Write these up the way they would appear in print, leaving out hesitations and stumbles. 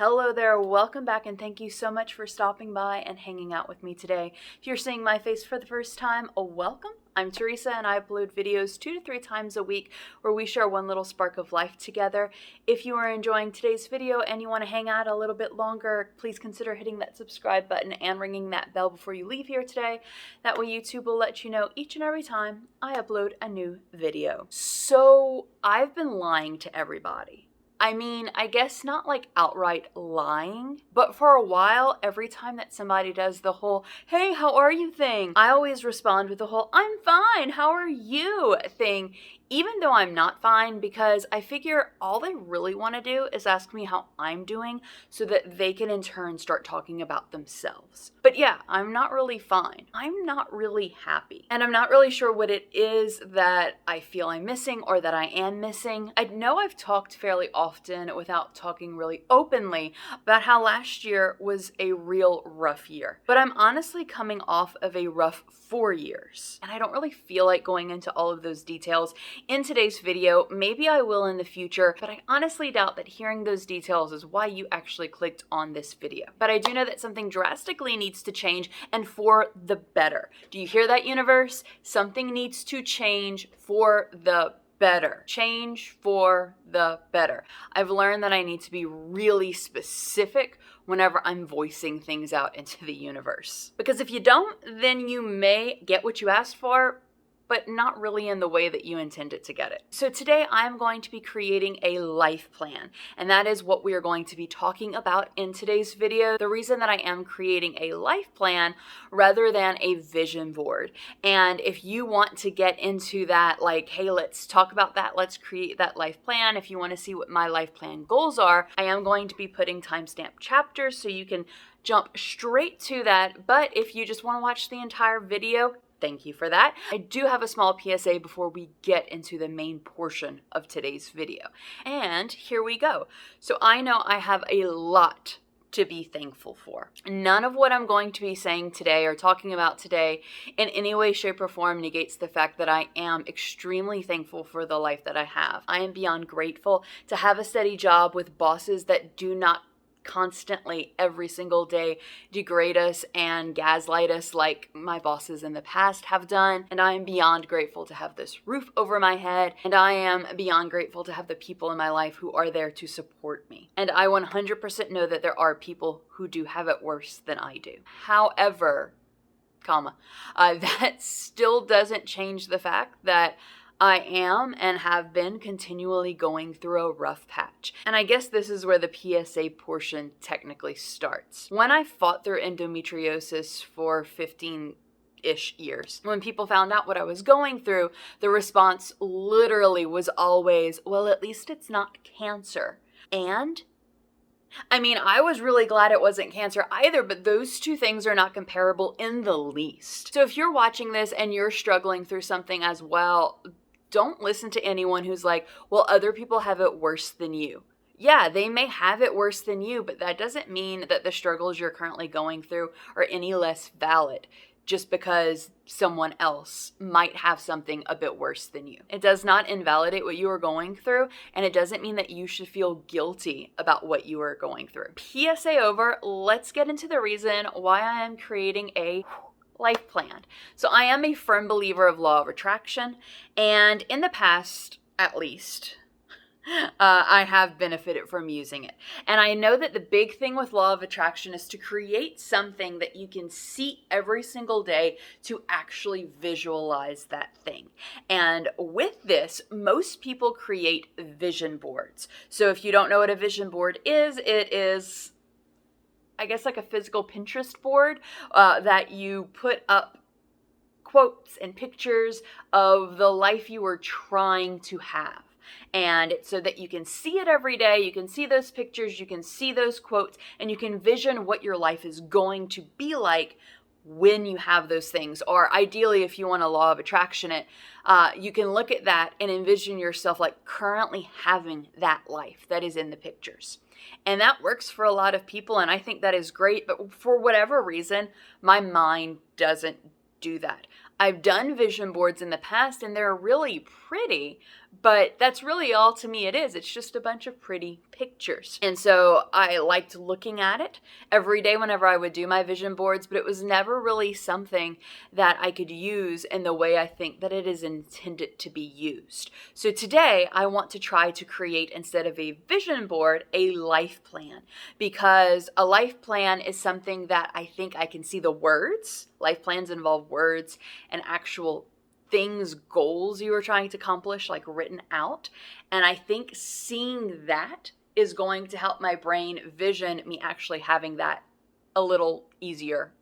Hello there, welcome back, and thank you so much for stopping by and hanging out with me today. If you're seeing my face for the first time, welcome. I'm Theresa and I upload videos 2 to 3 times a week where we share one little spark of life together. If you are enjoying today's video and you want to hang out a little bit longer, please consider hitting that subscribe button and ringing that bell before you leave here today. That way YouTube will let you know each and every time I upload a new video. So I've been lying to everybody. I guess not like outright lying, but for a while, every time that somebody does the whole, hey, how are you thing, I always respond with the whole, I'm fine, how are you thing, even though I'm not fine, because I figure all they really want to do is ask me how I'm doing so that they can in turn start talking about themselves. But yeah, I'm not really fine. I'm not really happy. And I'm not really sure what it is that I feel I'm missing or that I am missing. I know I've talked fairly often without talking really openly about how last year was a real rough year. But I'm honestly coming off of a rough 4 years. And I don't really feel like going into all of those details in today's video. Maybe I will in the future, but I honestly doubt that hearing those details is why you actually clicked on this video. But I do know that something drastically needs to change, and for the better. Do you hear that, universe? Something needs to change for the better. Change for the better. I've learned that I need to be really specific whenever I'm voicing things out into the universe. Because if you don't, then you may get what you asked for, but not really in the way that you intended to get it. So today I'm going to be creating a life plan, and that is what we are going to be talking about in today's video. The reason that I am creating a life plan rather than a vision board. And if you want to get into that, like, hey, let's talk about that, let's create that life plan. If you want to see what my life plan goals are, I am going to be putting timestamp chapters so you can jump straight to that. But if you just want to watch the entire video, thank you for that. I do have a small PSA before we get into the main portion of today's video. And here we go. So I know I have a lot to be thankful for. None of what I'm going to be saying today or talking about today in any way, shape, or form negates the fact that I am extremely thankful for the life that I have. I am beyond grateful to have a steady job with bosses that do not constantly every single day degrade us and gaslight us like my bosses in the past have done. And I am beyond grateful to have this roof over my head, and I am beyond grateful to have the people in my life who are there to support me. And I 100% know that there are people who do have it worse than I do. However, that still doesn't change the fact that I am and have been continually going through a rough patch. And I guess this is where the PSA portion technically starts. When I fought through endometriosis for 15-ish years, when people found out what I was going through, the response literally was always, well, at least it's not cancer. And I was really glad it wasn't cancer either, but those two things are not comparable in the least. So if you're watching this and you're struggling through something as well, don't listen to anyone who's like, well, other people have it worse than you. Yeah, they may have it worse than you, but that doesn't mean that the struggles you're currently going through are any less valid just because someone else might have something a bit worse than you. It does not invalidate what you are going through, and it doesn't mean that you should feel guilty about what you are going through. PSA over, let's get into the reason why I am creating a life plan. So I am a firm believer of law of attraction, and in the past, at least, I have benefited from using it. And I know that the big thing with law of attraction is to create something that you can see every single day to actually visualize that thing. And with this, most people create vision boards. So if you don't know what a vision board is, it is, I guess, like a physical Pinterest board that you put up quotes and pictures of the life you are trying to have. And so that you can see it every day, you can see those pictures, you can see those quotes, and you can vision what your life is going to be like when you have those things. Or ideally, if you want a law of attraction it, you can look at that and envision yourself like currently having that life that is in the pictures. And that works for a lot of people, and I think that is great, but for whatever reason, my mind doesn't do that. I've done vision boards in the past and they're really pretty, but that's really all to me it is. It's just a bunch of pretty pictures. And so I liked looking at it every day whenever I would do my vision boards, but it was never really something that I could use in the way I think that it is intended to be used. So today I want to try to create, instead of a vision board, a life plan, because a life plan is something that I think I can see the words. Life plans involve words and actual things, goals you are trying to accomplish, like written out. And I think seeing that is going to help my brain vision me actually having that a little easier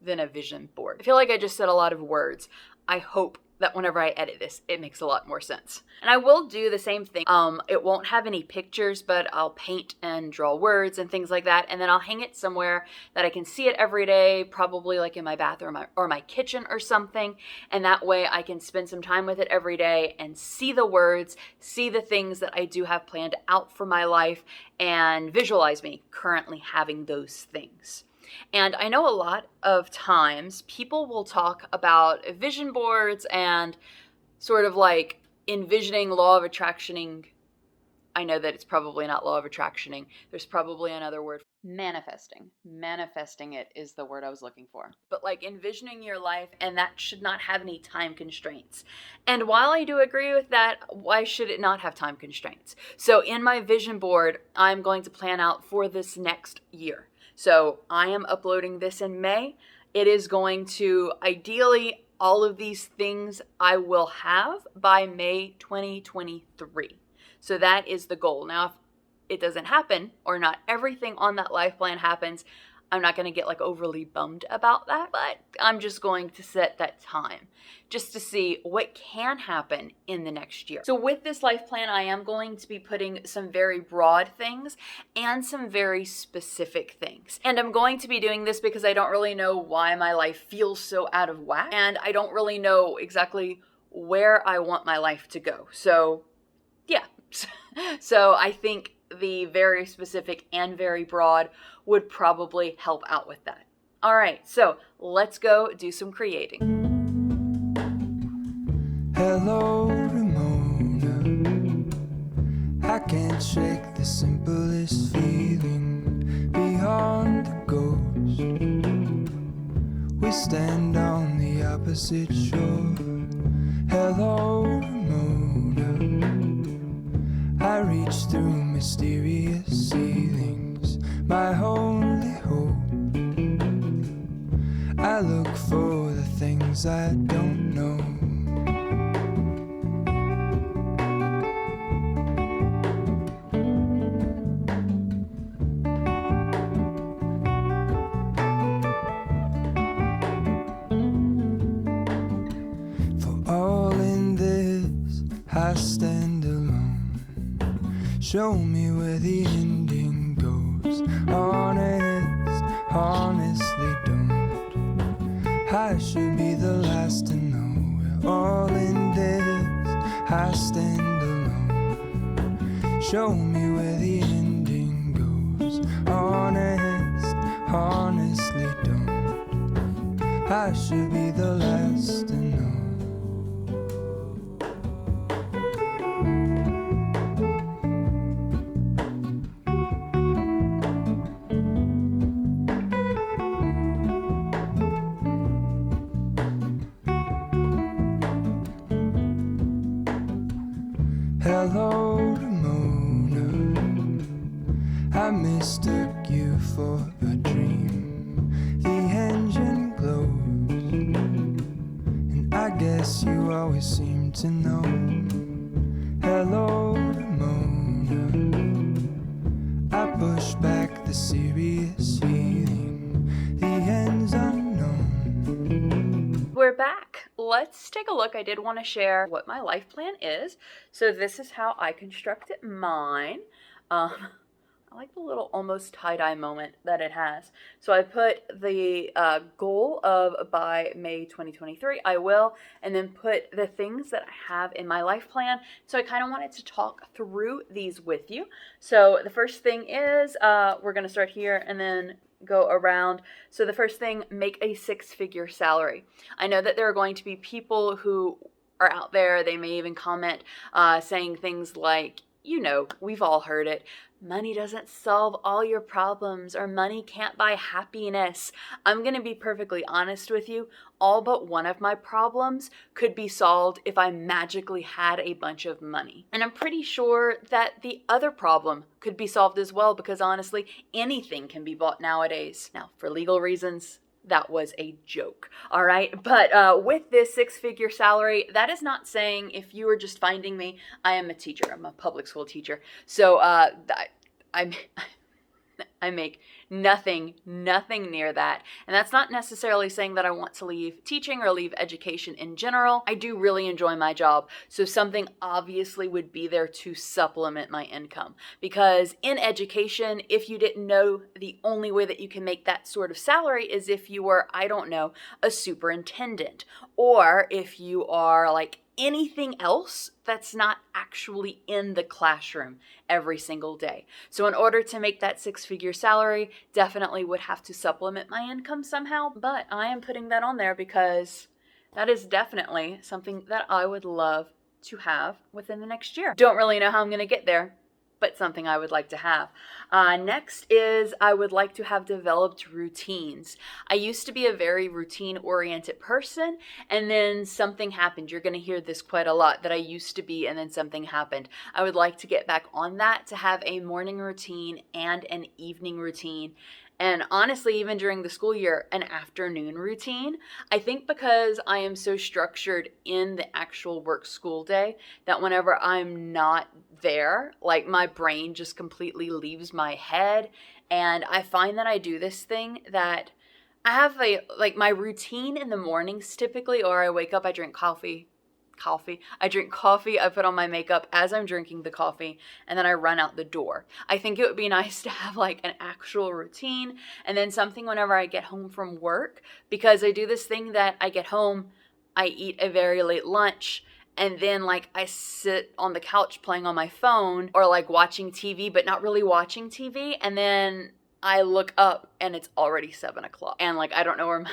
than a vision board. I feel like I just said a lot of words. I hope that whenever I edit this, it makes a lot more sense. And I will do the same thing. It won't have any pictures, but I'll paint and draw words and things like that. And then I'll hang it somewhere that I can see it every day, probably like in my bathroom or my kitchen or something. And that way I can spend some time with it every day and see the words, see the things that I do have planned out for my life, and visualize me currently having those things. And I know a lot of times people will talk about vision boards and sort of like envisioning law of attractioning. I know that it's probably not law of attractioning. There's probably another word. Manifesting. Manifesting it is the word I was looking for. But like envisioning your life, and that should not have any time constraints. And while I do agree with that, why should it not have time constraints? So in my vision board, I'm going to plan out for this next year. So I am uploading this in May. It is going to, ideally, all of these things I will have by May 2023. So that is the goal. Now, if it doesn't happen, or not everything on that life plan happens, I'm not going to get like overly bummed about that, but I'm just going to set that time just to see what can happen in the next year. So with this life plan, I am going to be putting some very broad things and some very specific things. And I'm going to be doing this because I don't really know why my life feels so out of whack, and I don't really know exactly where I want my life to go. So yeah, so I think the very specific and very broad would probably help out with that. All right, so let's go do some creating. Hello, Ramona. I can't shake the simplest feeling beyond the ghost. We stand on the opposite shore. Hello, Ramona. I reach through mysterious ceilings, my only hope. I look for the things I don't know. For all in this, I stand alone. Show me where the ending goes. Honest, honestly don't. I should be the last to know. We're all in this, I stand alone. Show me where the ending goes. Honest, honestly don't. I should be the last to know. Hello, Ramona. I mistook you for a dream. The engine glows, and I guess you always seem to know. Hello, Ramona. I push back the serious feeling. The end's unknown. We're back. Let's take a look. I did want to share what my life plan is. So this is how I constructed mine. I like the little almost tie-dye moment that it has. So I put the goal of by May 2023, I will, and then put the things that I have in my life plan. So I kind of wanted to talk through these with you. So the first thing is we're going to start here and then go around. So the first thing, make a 6-figure salary. I know that there are going to be people who are out there, they may even comment saying things like, we've all heard it. Money doesn't solve all your problems, or money can't buy happiness. I'm going to be perfectly honest with you. All but one of my problems could be solved if I magically had a bunch of money. And I'm pretty sure that the other problem could be solved as well, because honestly, anything can be bought nowadays. Now, for legal reasons, that was a joke, all right? But with this 6-figure salary, that is not saying, if you were just finding me, I am a teacher. I'm a public school teacher. So I make nothing near that. And that's not necessarily saying that I want to leave teaching or leave education in general. I do really enjoy my job. So something obviously would be there to supplement my income. Because in education, if you didn't know, the only way that you can make that sort of salary is if you were, I don't know, a superintendent. Or if you are like anything else that's not actually in the classroom every single day. So in order to make that 6-figure salary, definitely would have to supplement my income somehow, but I am putting that on there because that is definitely something that I would love to have within the next year. Don't really know how I'm going to get there, but something I would like to have. Next is I would like to have developed routines. I used to be a very routine-oriented person, and then something happened. You're going to hear this quite a lot, that I used to be, and then something happened. I would like to get back on that, to have a morning routine and an evening routine. And honestly, even during the school year, an afternoon routine. I think because I am so structured in the actual work school day that whenever I'm not there, like my brain just completely leaves my head. And I find that I do this thing that I have my routine in the mornings typically, or I wake up, I drink coffee. I drink coffee, I put on my makeup as I'm drinking the coffee, and then I run out the door. I think it would be nice to have like an actual routine, and then something whenever I get home from work, because I do this thing that I get home, I eat a very late lunch, and then like I sit on the couch playing on my phone or like watching TV, but not really watching TV, and then I look up and it's already 7 o'clock, and like I don't know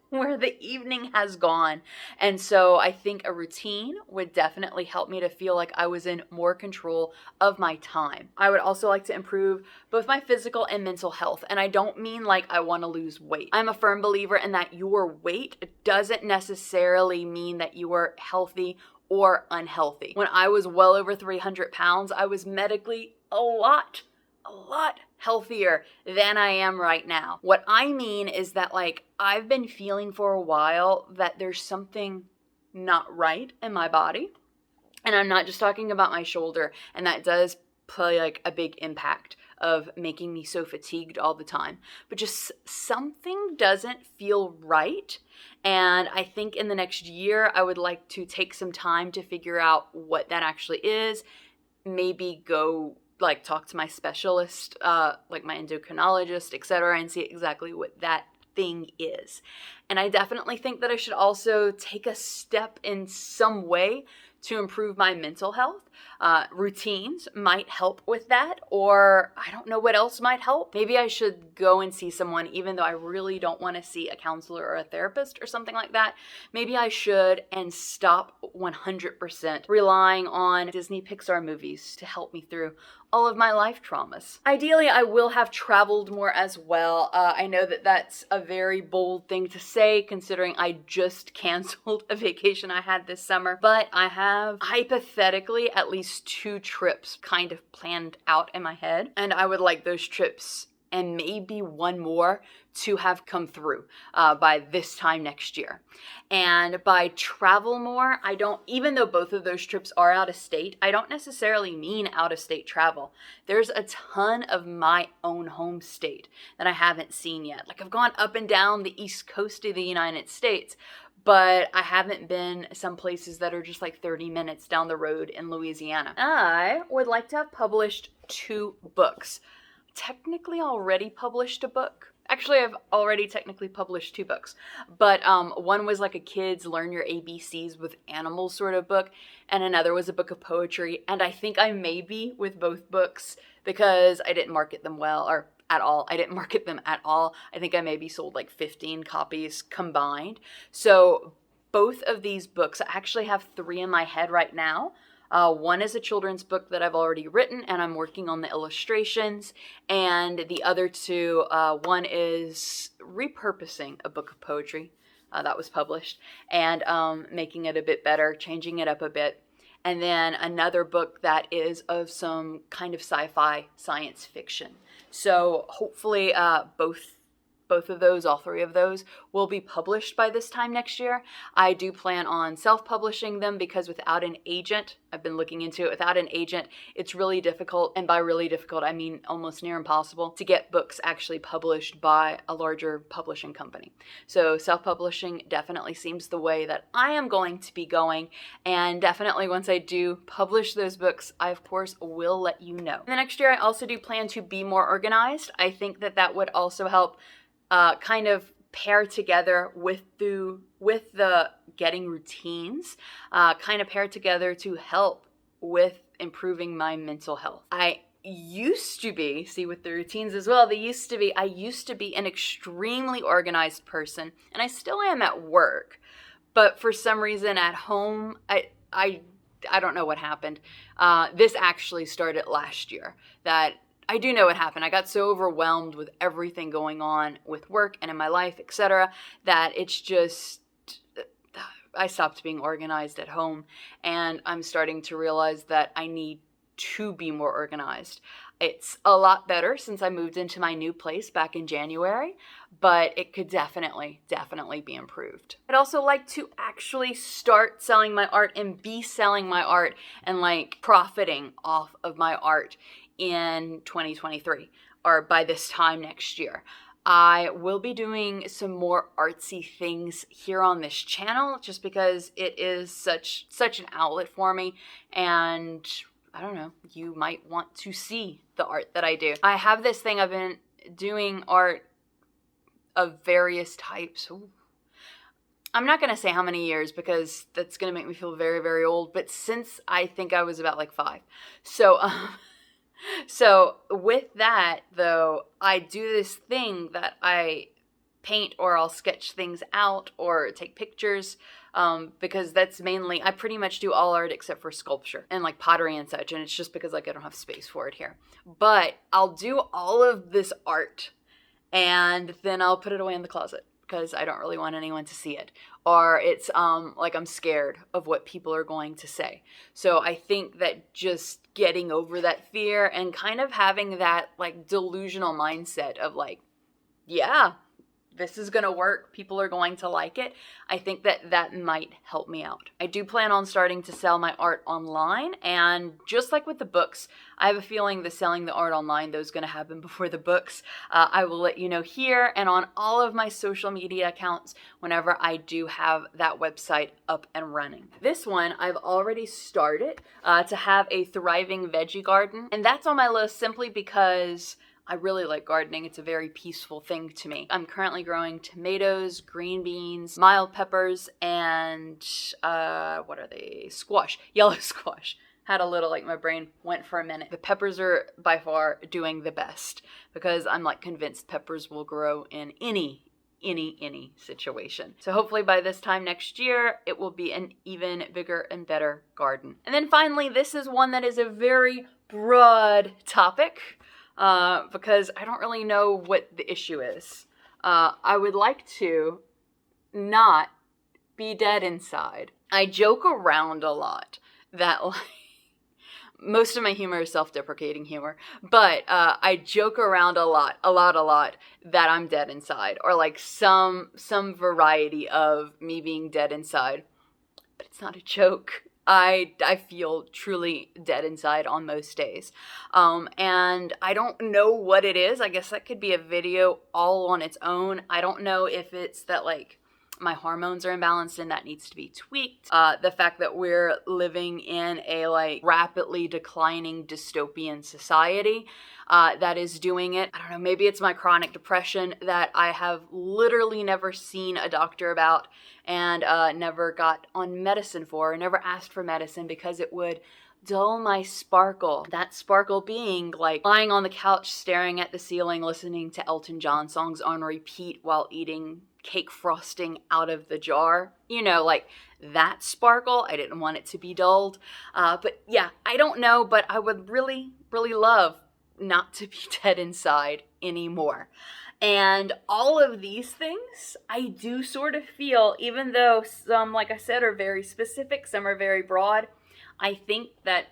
where the evening has gone. And so I think a routine would definitely help me to feel like I was in more control of my time. I would also like to improve both my physical and mental health. And I don't mean like I want to lose weight. I'm a firm believer in that your weight doesn't necessarily mean that you are healthy or unhealthy. When I was well over 300 pounds, I was medically a lot healthier than I am right now. What I mean is that like I've been feeling for a while that there's something not right in my body. And I'm not just talking about my shoulder, and that does play like a big impact of making me so fatigued all the time. But just something doesn't feel right. And I think in the next year, I would like to take some time to figure out what that actually is. Maybe go like talk to my specialist, like my endocrinologist, etc., and see exactly what that thing is. And I definitely think that I should also take a step in some way to improve my mental health. Routines might help with that, or I don't know what else might help. Maybe I should go and see someone, even though I really don't want to see a counselor or a therapist or something like that. Maybe I should, and stop 100% relying on Disney Pixar movies to help me through all of my life traumas. Ideally, I will have traveled more as well. I know that that's a very bold thing to say, considering I just canceled a vacation I had this summer, but I have hypothetically at least 2 trips kind of planned out in my head, and I would like those trips and maybe one more to have come through by this time next year. And by travel more, I don't, even though both of those trips are out of state, I don't necessarily mean out of state travel. There's a ton of my own home state that I haven't seen yet. Like I've gone up and down the East Coast of the United States, but I haven't been some places that are just like 30 minutes down the road in Louisiana. I would like to have published 2 books. Technically already published a book. Actually, I've already technically published 2 books, but one was like a kids learn your ABCs with animals sort of book, and another was a book of poetry. And I think I may be with both books because I didn't market them well, or at all. I didn't market them at all. I think I maybe sold like 15 copies combined. So both of these books, I actually have 3 in my head right now. One is a children's book that I've already written, and I'm working on the illustrations. And the other 2, one is repurposing a book of poetry that was published, and making it a bit better, changing it up a bit. And then another book that is of some kind of sci-fi science fiction. So hopefully both of those, all 3 of those, will be published by this time next year. I do plan on self-publishing them because without an agent, I've been looking into it, without an agent, it's really difficult, and by really difficult, I mean almost near impossible, to get books actually published by a larger publishing company. So self-publishing definitely seems the way that I am going to be going, and definitely once I do publish those books, I of course will let you know. The next year, I also do plan to be more organized. I think that that would also help kind of pair together with the getting routines, kind of pair together to help with improving my mental health. I used to be, see with the routines as well, I used to be an extremely organized person, and I still am at work, but for some reason at home, I don't know what happened. This actually started last year, that I do know what happened. I got so overwhelmed with everything going on with work and in my life, etc., that it's just, I stopped being organized at home, and I'm starting to realize that I need to be more organized. It's a lot better since I moved into my new place back in January, but it could definitely be improved. I'd also like to actually start selling my art and be selling my art and like profiting off of my art in 2023, or by this time next year. I will be doing some more artsy things here on this channel just because it is such an outlet for me, and I don't know, you might want to see the art that I do. I have this thing, I've been doing art of various types. Ooh. I'm not going to say how many years because that's going to make me feel very, very old, but since I think I was about like 5. So with that, though, I do this thing that I paint, or I'll sketch things out or take pictures, because that's mainly, I pretty much do all art except for sculpture and like pottery and such, and it's just because like I don't have space for it here. But I'll do all of this art and then I'll put it away in the closet because I don't really want anyone to see it, or it's like I'm scared of what people are going to say. So I think that just getting over that fear and kind of having that like delusional mindset of like, yeah, this is going to work, people are going to like it, I think that that might help me out. I do plan on starting to sell my art online, and just like with the books, I have a feeling the selling the art online, though, is going to happen before the books. I will let you know here and on all of my social media accounts whenever I do have that website up and running. This one, I've already started to have a thriving veggie garden, and that's on my list simply because I really like gardening. It's a very peaceful thing to me. I'm currently growing tomatoes, green beans, mild peppers, and what are they? Squash, yellow squash. Had a little, like my brain went for a minute. The peppers are by far doing the best because I'm like convinced peppers will grow in any situation. So hopefully by this time next year, it will be an even bigger and better garden. And then finally, this is one that is a very broad topic, because I don't really know what the issue is. I would like to not be dead inside. I joke around a lot that like, most of my humor is self-deprecating humor, but I joke around a lot that I'm dead inside, or like some variety of me being dead inside. But it's not a joke. I feel truly dead inside on most days. And I don't know what it is. I guess that could be a video all on its own. I don't know if it's that like my hormones are imbalanced and that needs to be tweaked. The fact that we're living in a like rapidly declining dystopian society that is doing it. I don't know, maybe it's my chronic depression that I have literally never seen a doctor about, and never got on medicine for, or never asked for medicine because it would dull my sparkle. That sparkle being like lying on the couch staring at the ceiling listening to Elton John songs on repeat while eating cake frosting out of the jar. You know, like that sparkle. I didn't want it to be dulled. But yeah, I don't know, but I would really, really love not to be dead inside anymore. And all of these things, I do sort of feel, even though some, like I said, are very specific, some are very broad, I think that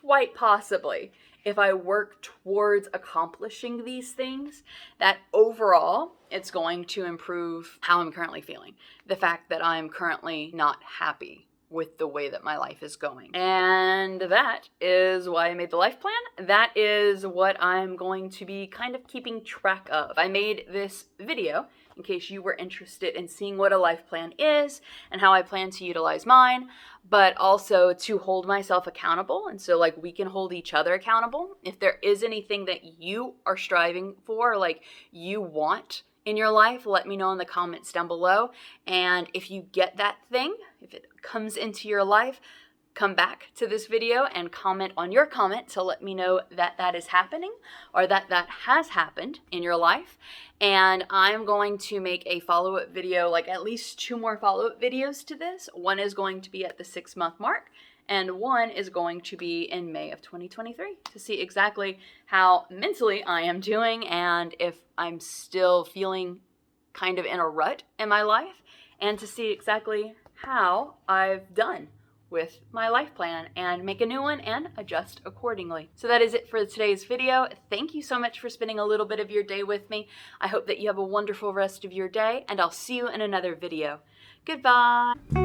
quite possibly, if I work towards accomplishing these things, that overall, it's going to improve how I'm currently feeling. The fact that I'm currently not happy with the way that my life is going. And that is why I made the life plan. That is what I'm going to be kind of keeping track of. I made this video in case you were interested in seeing what a life plan is and how I plan to utilize mine, but also to hold myself accountable. And so like we can hold each other accountable. If there is anything that you are striving for, like you want in your life, let me know in the comments down below. And if you get that thing, if it comes into your life, come back to this video and comment on your comment to let me know that that is happening or that that has happened in your life. And I'm going to make a follow-up video, like at least 2 more follow-up videos to this. One is going to be at the 6-month mark, and one is going to be in May of 2023 to see exactly how mentally I am doing and if I'm still feeling kind of in a rut in my life, and to see exactly how I've done with my life plan and make a new one and adjust accordingly. So that is it for today's video. Thank you so much for spending a little bit of your day with me. I hope that you have a wonderful rest of your day, and I'll see you in another video. Goodbye.